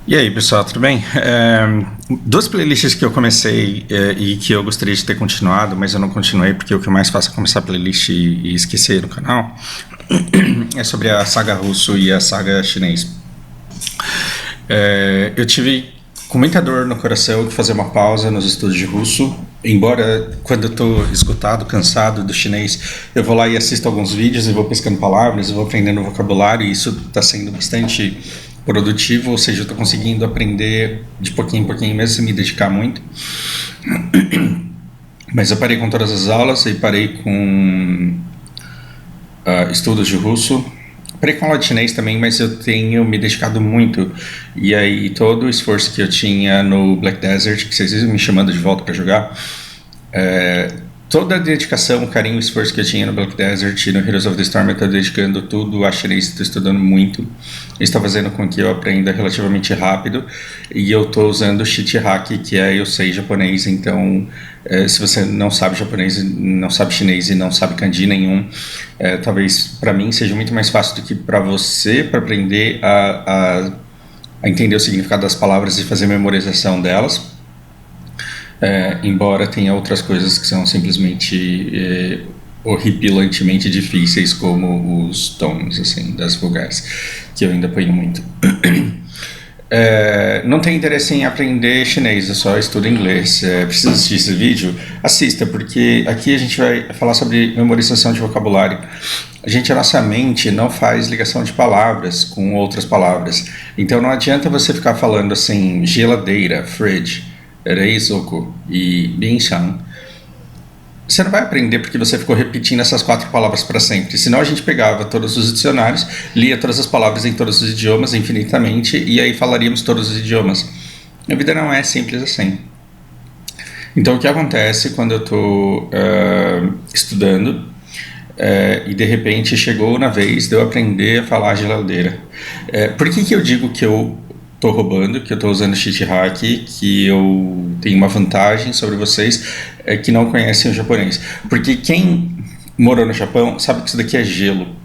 E aí, pessoal, tudo bem? Duas playlists que eu comecei e que eu gostaria de ter continuado, mas eu não continuei porque o que eu mais faço é começar a playlist e esquecer no canal, é sobre a saga russo e a saga chinês. Eu tive com muita dor no coração de fazer uma pausa nos estudos de russo, embora quando eu estou esgotado, cansado do chinês, eu vou lá e assisto alguns vídeos e vou pescando palavras, eu vou aprendendo vocabulário e isso está sendo bastante produtivo, ou seja, eu estou conseguindo aprender de pouquinho em pouquinho, mesmo sem me dedicar muito. Mas eu parei com todas as aulas e parei com estudos de russo. Parei com aula de chinês também, mas eu tenho me dedicado muito. E aí todo o esforço que eu tinha no Black Desert, que vocês vivem me chamando de volta para jogar, toda a dedicação, o carinho, o esforço que eu tinha no Black Desert e no Heroes of the Storm, eu estou dedicando tudo a chinês, estou estudando muito. Isso está fazendo com que eu aprenda relativamente rápido. E eu estou usando o cheat hack, que é eu sei japonês, então se você não sabe japonês, não sabe chinês e não sabe kanji nenhum, talvez para mim seja muito mais fácil do que para você, para aprender a entender o significado das palavras e fazer memorização delas. Embora tenha outras coisas que são simplesmente horripilantemente difíceis, como os tons assim, das vogais, que eu ainda apanho muito. Não tenho interesse em aprender chinês, eu só estudo inglês. Precisa assistir esse vídeo? Assista, porque aqui a gente vai falar sobre memorização de vocabulário. A nossa mente não faz ligação de palavras com outras palavras. Então não adianta você ficar falando assim, geladeira, fridge, Reisoku e Binshan. Você não vai aprender porque você ficou repetindo essas 4 palavras para sempre. Senão a gente pegava todos os dicionários, lia todas as palavras em todos os idiomas infinitamente e aí falaríamos todos os idiomas. A vida não é simples assim. Então o que acontece quando eu estou estudando e de repente chegou na vez de eu aprender a falar geladeira? Por que eu digo que eu estou roubando, que eu estou usando cheat hack, que eu tenho uma vantagem sobre vocês que não conhecem o japonês? Porque quem morou no Japão sabe que isso daqui é gelo.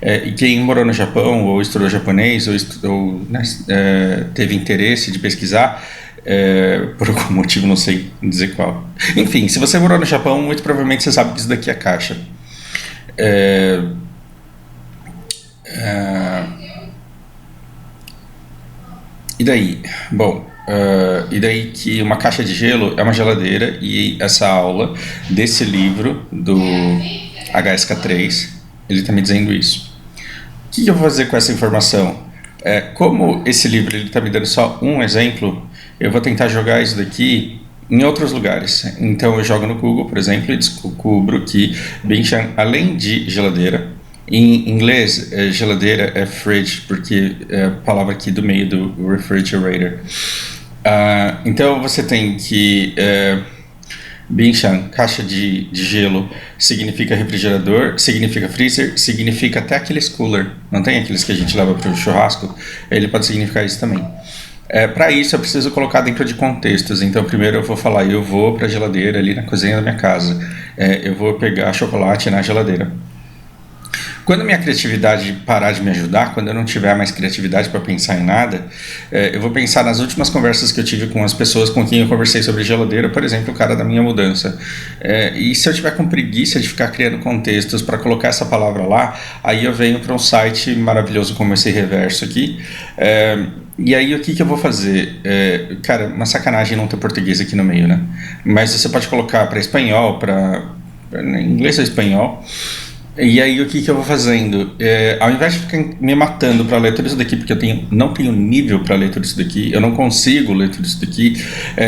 E quem morou no Japão ou estudou japonês ou teve interesse de pesquisar, por algum motivo, não sei dizer qual. Enfim, se você morou no Japão, muito provavelmente você sabe que isso daqui é caixa. E daí? Bom, e daí que uma caixa de gelo é uma geladeira e essa aula desse livro do HSK3, ele está me dizendo isso. O que eu vou fazer com essa informação? Como esse livro está me dando só um exemplo, eu vou tentar jogar isso daqui em outros lugares. Então eu jogo no Google, por exemplo, e descubro que Binshan, além de geladeira, em inglês, geladeira é fridge, porque é a palavra aqui do meio do refrigerator. Então você tem que Binshan, caixa de gelo, significa refrigerador, significa freezer, significa até aqueles cooler. Não tem aqueles que a gente leva para o churrasco? Ele pode significar isso também. Para isso eu preciso colocar dentro de contextos. Então primeiro eu vou falar, eu vou para a geladeira ali na cozinha da minha casa. Eu vou pegar chocolate na geladeira. Quando minha criatividade parar de me ajudar, quando eu não tiver mais criatividade para pensar em nada, eu vou pensar nas últimas conversas que eu tive com as pessoas com quem eu conversei sobre geladeira, por exemplo, o cara da minha mudança. E se eu tiver com preguiça de ficar criando contextos para colocar essa palavra lá, aí eu venho para um site maravilhoso como esse reverso aqui. E aí o que eu vou fazer? Cara, uma sacanagem não ter português aqui no meio, né? Mas você pode colocar para espanhol, para inglês ou espanhol. E aí o que eu vou fazendo? Ao invés de ficar me matando para ler tudo isso daqui, porque não tenho nível para ler tudo isso daqui, eu não consigo ler tudo isso daqui,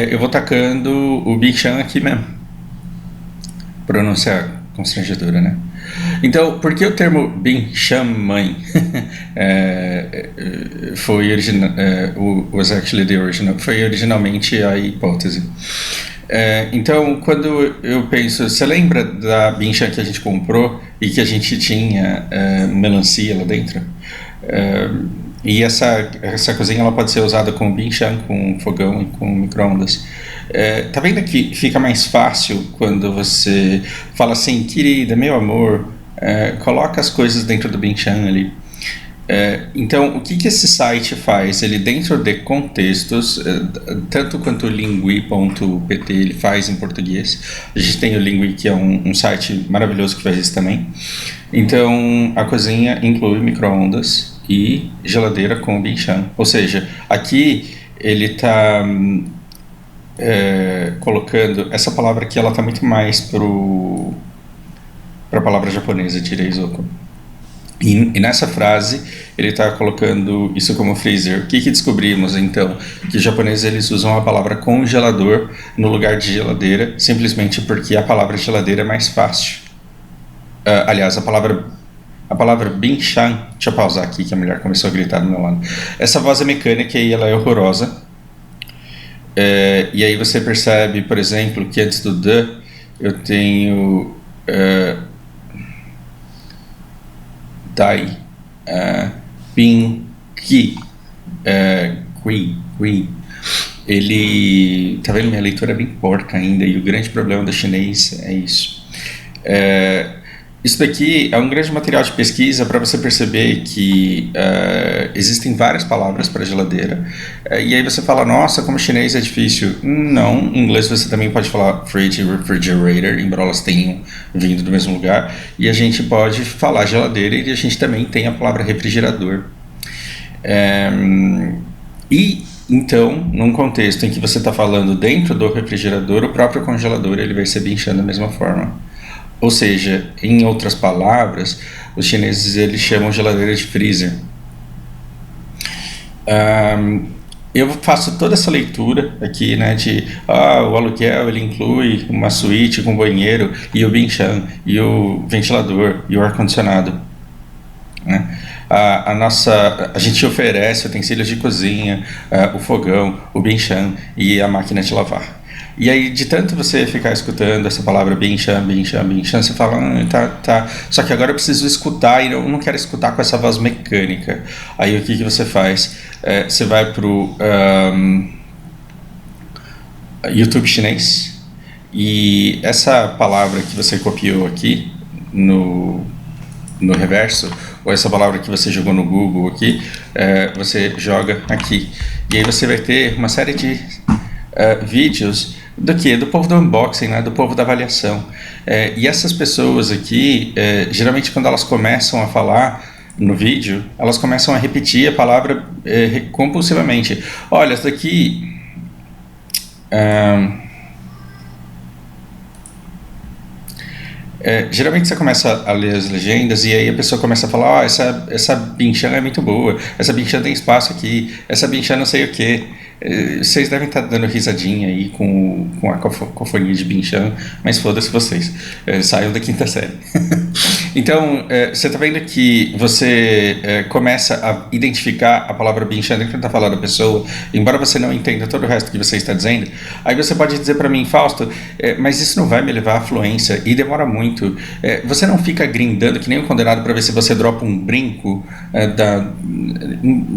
eu vou tacando o Binshan aqui mesmo. Pronúncia constrangedora, né? Então, por que o termo Binshan mãe foi was actually the original? Foi originalmente a hipótese. Então, quando eu penso, você lembra da Binshan que a gente comprou e que a gente tinha melancia lá dentro? E essa cozinha ela pode ser usada com Binshan, com fogão e com micro-ondas. Tá vendo que fica mais fácil quando você fala assim, querida, meu amor, coloca as coisas dentro do Binshan ali. Então, o que esse site faz? Ele, dentro de contextos, tanto quanto o lingui.pt ele faz em português. A gente tem o Lingui, que é um site maravilhoso que faz isso também. Então, a cozinha inclui micro-ondas e geladeira com Binchan. Ou seja, aqui ele está colocando... Essa palavra aqui, ela está muito mais para a palavra japonesa, Jireizoku. E nessa frase, ele está colocando isso como freezer. O que descobrimos, então? Que os japoneses eles usam a palavra congelador no lugar de geladeira, simplesmente porque a palavra geladeira é mais fácil. Aliás, a palavra binchan... Deixa eu pausar aqui, que a mulher começou a gritar do meu lado. Essa voz é mecânica e ela é horrorosa. E aí você percebe, por exemplo, que antes do the, eu tenho... dai, pin, ki, qui. Ele... Tá vendo? Minha leitura é bem porca ainda, e o grande problema do chinês é isso. Isso daqui é um grande material de pesquisa para você perceber que existem várias palavras para geladeira. E aí você fala, nossa, como chinês é difícil. Não, em inglês você também pode falar fridge e refrigerator, embora elas tenham vindo do mesmo lugar. E a gente pode falar geladeira e a gente também tem a palavra refrigerador. E então, num contexto em que você está falando dentro do refrigerador, o próprio congelador ele vai ser bichando da mesma forma. Ou seja, em outras palavras, os chineses eles chamam geladeira de freezer. Eu faço toda essa leitura aqui, né, de o aluguel ele inclui uma suíte com banheiro e o binchan, e o ventilador, e o ar-condicionado, né? A gente oferece utensílios de cozinha, o fogão, o binchan e a máquina de lavar. E aí, de tanto você ficar escutando essa palavra binchan, você fala, tá. Só que agora eu preciso escutar e eu não quero escutar com essa voz mecânica. Aí o que você faz? Você vai pro YouTube chinês e essa palavra que você copiou aqui no reverso, ou essa palavra que você jogou no Google aqui, você joga aqui. E aí você vai ter uma série de vídeos do povo do unboxing, né? Do povo da avaliação. E essas pessoas aqui, geralmente quando elas começam a falar no vídeo, elas começam a repetir a palavra compulsivamente. Olha, essa daqui... geralmente você começa a ler as legendas e aí a pessoa começa a falar, essa binchan é muito boa, essa binchan tem espaço aqui, essa binchan não sei o que. Vocês devem estar dando risadinha aí com a cacofonia de binchan, mas foda-se vocês, saiam da quinta série. Então, você está vendo que você começa a identificar a palavra binchan dentro da fala da pessoa, embora você não entenda todo o resto que você está dizendo. Aí você pode dizer para mim, Fausto, mas isso não vai me levar à fluência e demora muito. Você não fica grindando que nem um condenado para ver se você dropa um brinco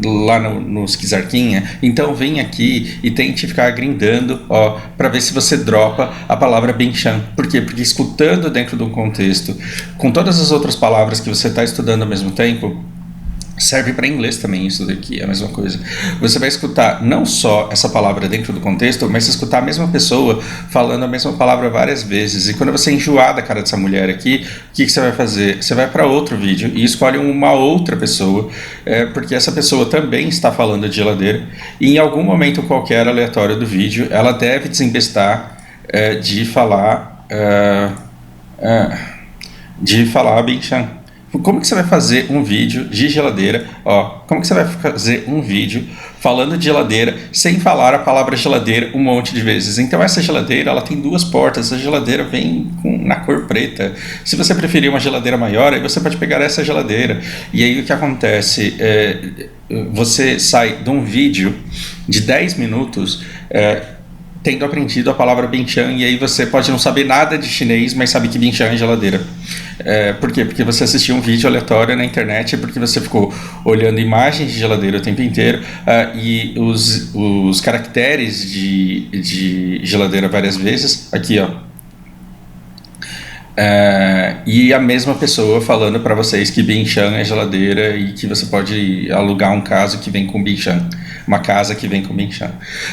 lá no Skizarquinha. Então vem aqui e tente ficar grindando para ver se você dropa a palavra binchan. Por quê? Porque escutando dentro de um contexto, com todas as outras palavras que você está estudando ao mesmo tempo, serve para inglês também isso daqui, é a mesma coisa. Você vai escutar não só essa palavra dentro do contexto, mas escutar a mesma pessoa falando a mesma palavra várias vezes. E quando você enjoar da cara dessa mulher aqui, o que você vai fazer? Você vai para outro vídeo e escolhe uma outra pessoa, porque essa pessoa também está falando de geladeira. E em algum momento qualquer aleatório do vídeo, ela deve desembestar de falar binchan. Como que você vai fazer um vídeo de geladeira? Como que você vai fazer um vídeo falando de geladeira sem falar a palavra geladeira um monte de vezes? Então essa geladeira, ela tem duas portas. Essa geladeira vem na cor preta. Se você preferir uma geladeira maior, aí você pode pegar essa geladeira. E aí o que acontece? Você sai de um vídeo de 10 minutos tendo aprendido a palavra binchan, e aí você pode não saber nada de chinês, mas sabe que binchan é geladeira. Por quê? Porque você assistiu um vídeo aleatório na internet, porque você ficou olhando imagens de geladeira o tempo inteiro, e os caracteres de geladeira várias vezes, aqui E a mesma pessoa falando para vocês que Binchan é geladeira e que você pode alugar um caso que vem com Binchan, uma casa que vem com Binchan.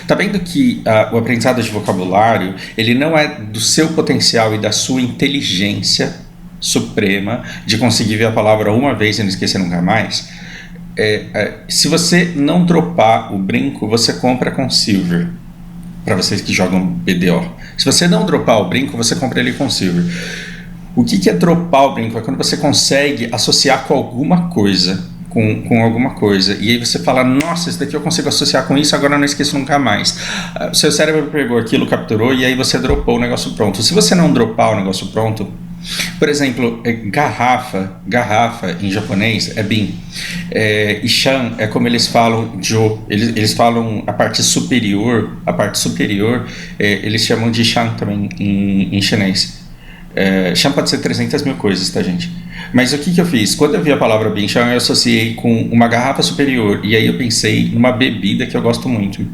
Tá vendo que o aprendizado de vocabulário, ele não é do seu potencial e da sua inteligência suprema de conseguir ver a palavra uma vez e não esquecer nunca mais? Se você não dropar o brinco, você compra com silver. Para vocês que jogam BDO. Se você não dropar o brinco, você compra ele com silver. O que é dropar o brinco? É quando você consegue associar com alguma coisa. Com alguma coisa. E aí você fala, nossa, isso daqui eu consigo associar com isso, agora eu não esqueço nunca mais. O seu cérebro pegou aquilo, capturou, e aí você dropou o negócio pronto. Se você não dropar o negócio pronto, por exemplo, garrafa em japonês é bin. E shan é como eles falam jo. Eles falam a parte superior, eles chamam de shan também em chinês. Shan pode ser 300 mil coisas, tá, gente? Mas o que eu fiz? Quando eu vi a palavra binchan, eu associei com uma garrafa superior. E aí eu pensei numa bebida que eu gosto muito.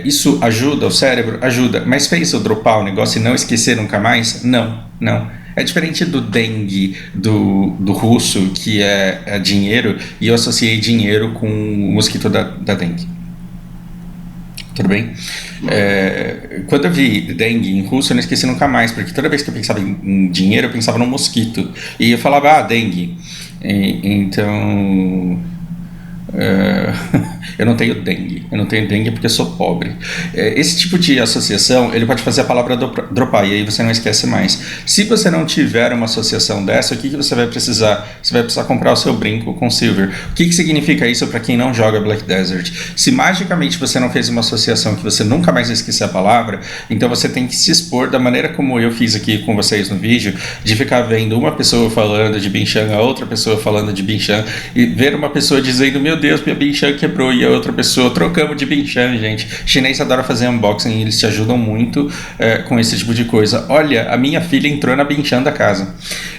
Isso ajuda o cérebro? Ajuda. Mas fez eu dropar o negócio e não esquecer nunca mais? Não. É diferente do dengue do russo, que é dinheiro, e eu associei dinheiro com o mosquito da dengue. Tudo bem? Quando eu vi dengue em russo, eu não esqueci nunca mais, porque toda vez que eu pensava em dinheiro, eu pensava no mosquito. E eu falava, dengue. Então... eu não tenho dengue porque eu sou pobre. Esse tipo de associação, ele pode fazer a palavra dropar, e aí você não esquece mais. Se você não tiver uma associação dessa, o que você vai precisar? Você vai precisar comprar o seu brinco com silver. O que significa isso para quem não joga Black Desert? Se magicamente você não fez uma associação que você nunca mais vai esquecer a palavra, então você tem que se expor da maneira como eu fiz aqui com vocês no vídeo, de ficar vendo uma pessoa falando de Binchan, a outra pessoa falando de Binchan, e ver uma pessoa dizendo, meu Deus, minha Binchan quebrou, e a outra pessoa, trocamos de Binchan, gente. Chinês adora fazer unboxing e eles te ajudam muito com esse tipo de coisa. Olha, a minha filha entrou na Binchan da casa.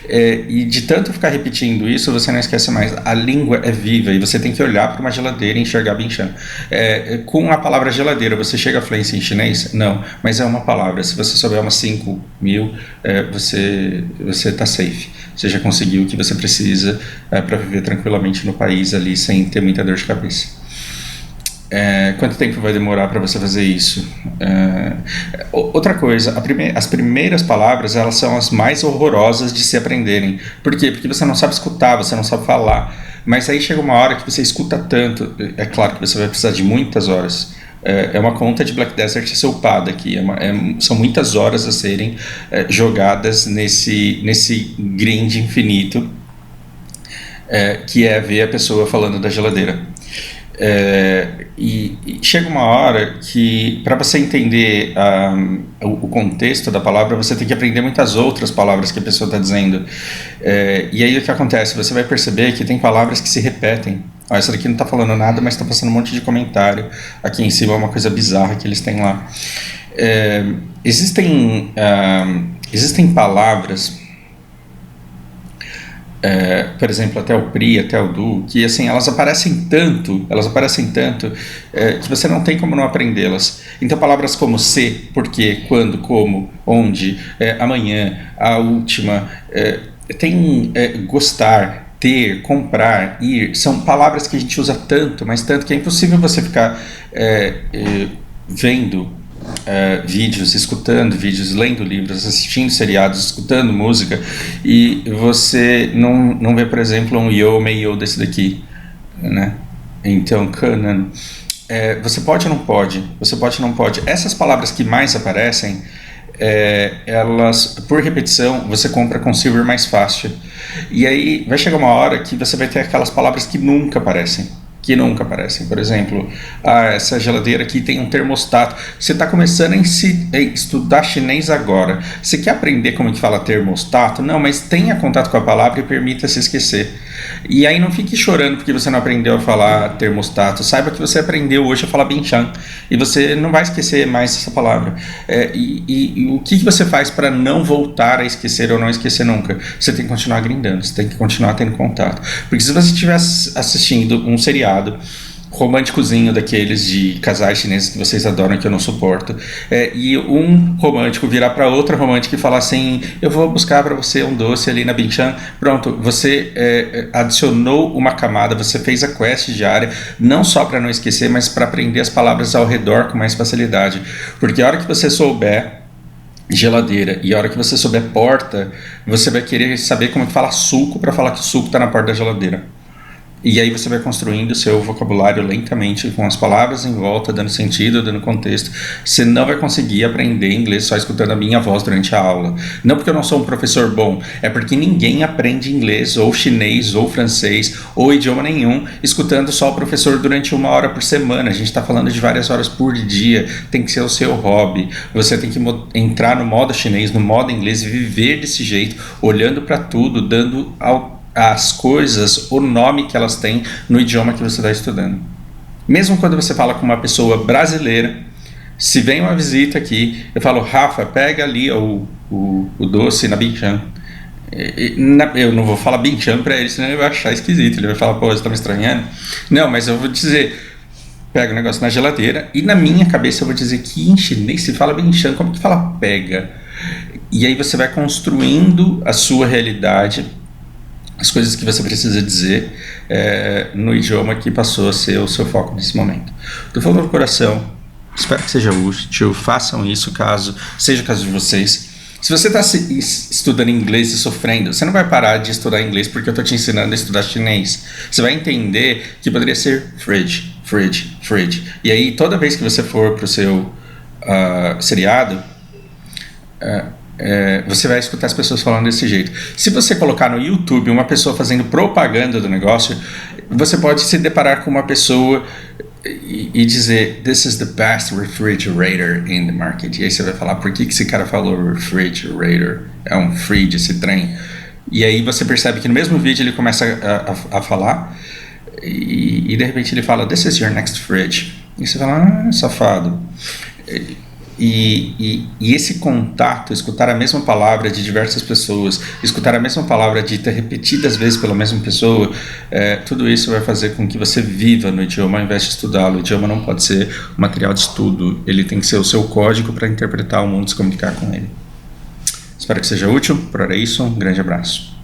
E de tanto ficar repetindo isso, você não esquece mais. A língua é viva e você tem que olhar para uma geladeira e enxergar Binchan. Com a palavra geladeira, você chega a fluência em chinês? Não, mas é uma palavra. Se você souber umas 5.000, você está safe. Você já conseguiu o que você precisa para viver tranquilamente no país ali, sem ter muita dor de cabeça. Quanto tempo vai demorar para você fazer isso? Outra coisa, as primeiras palavras, elas são as mais horrorosas de se aprenderem. Por quê? Porque você não sabe escutar, você não sabe falar. Mas aí chega uma hora que você escuta tanto, é claro que você vai precisar de muitas horas. É uma conta de Black Desert upada aqui, são muitas horas a serem jogadas nesse grind infinito, que é ver a pessoa falando da geladeira. E chega uma hora que, para você entender o contexto da palavra, você tem que aprender muitas outras palavras que a pessoa está dizendo. E aí o que acontece? Você vai perceber que tem palavras que se repetem. Essa daqui não está falando nada, mas está passando um monte de comentário. Aqui em cima é uma coisa bizarra que eles têm lá. Existem palavras... por exemplo, até o PRI, até o DU, que assim, elas aparecem tanto que você não tem como não aprendê-las. Então palavras como se, porquê, quando, como, onde, amanhã, a última, tem gostar, ter, comprar, ir, são palavras que a gente usa tanto, mas tanto que é impossível você ficar vendo vídeos, escutando vídeos, lendo livros, assistindo seriados, escutando música, e você não vê, por exemplo, um yo, meio desse daqui, né? Então, kanan, você pode ou não pode? Essas palavras que mais aparecem, elas, por repetição, você compra com silver mais fácil. E aí vai chegar uma hora que você vai ter aquelas palavras que nunca aparecem. Por exemplo, essa geladeira aqui tem um termostato. Você está começando a estudar chinês agora. Você quer aprender como que fala termostato? Não, mas tenha contato com a palavra e permita-se esquecer. E aí não fique chorando porque você não aprendeu a falar termostato. Saiba que você aprendeu hoje a falar Binchan e você não vai esquecer mais essa palavra. E o que você faz para não voltar a esquecer ou não esquecer nunca? Você tem que continuar grindando, você tem que continuar tendo contato. Porque se você estiver assistindo um seriado românticozinho daqueles de casais chineses que vocês adoram, que eu não suporto, e um romântico virar para outra romântica e falar assim: eu vou buscar para você um doce ali na Binchan. Pronto, você adicionou uma camada, você fez a quest diária, não só para não esquecer, mas para aprender as palavras ao redor com mais facilidade, porque a hora que você souber geladeira e a hora que você souber porta, você vai querer saber como é que fala suco para falar que o suco está na porta da geladeira. E aí você vai construindo o seu vocabulário lentamente, com as palavras em volta, dando sentido, dando contexto. Você não vai conseguir aprender inglês só escutando a minha voz durante a aula. Não porque eu não sou um professor bom, é porque ninguém aprende inglês, ou chinês, ou francês, ou idioma nenhum, escutando só o professor durante 1 hora por semana. A gente está falando de várias horas por dia, tem que ser o seu hobby. Você tem que entrar no modo chinês, no modo inglês, e viver desse jeito, olhando para tudo, dando as coisas o nome que elas têm no idioma que você está estudando. Mesmo quando você fala com uma pessoa brasileira, se vem uma visita aqui, eu falo: Rafa, pega ali o doce na Binchan. Eu não vou falar Binchan para ele, senão ele vai achar esquisito, ele vai falar: pô, você está me estranhando? Não, mas eu vou dizer: pega o negócio na geladeira, e na minha cabeça eu vou dizer que em chinês se fala Binchan, como que fala pega? E aí você vai construindo a sua realidade, as coisas que você precisa dizer no idioma que passou a ser o seu foco nesse momento. Do fundo do coração, espero que seja útil, façam isso caso seja o caso de vocês. Se você está estudando inglês e sofrendo, você não vai parar de estudar inglês porque eu estou te ensinando a estudar chinês. Você vai entender que poderia ser fridge, fridge, fridge. E aí, toda vez que você for para o seu seriado, você vai escutar as pessoas falando desse jeito. Se você colocar no YouTube uma pessoa fazendo propaganda do negócio, você pode se deparar com uma pessoa e dizer: this is the best refrigerator in the market. E aí você vai falar: por que esse cara falou refrigerator? É um fridge esse trem. E aí você percebe que no mesmo vídeo ele começa a falar e de repente ele fala: this is your next fridge. E você fala: safado. E esse contato, escutar a mesma palavra de diversas pessoas, escutar a mesma palavra dita repetidas vezes pela mesma pessoa, tudo isso vai fazer com que você viva no idioma ao invés de estudá-lo. O idioma não pode ser um material de estudo, ele tem que ser o seu código para interpretar o mundo e se comunicar com ele. Espero que seja útil. Por hora é isso, um grande abraço.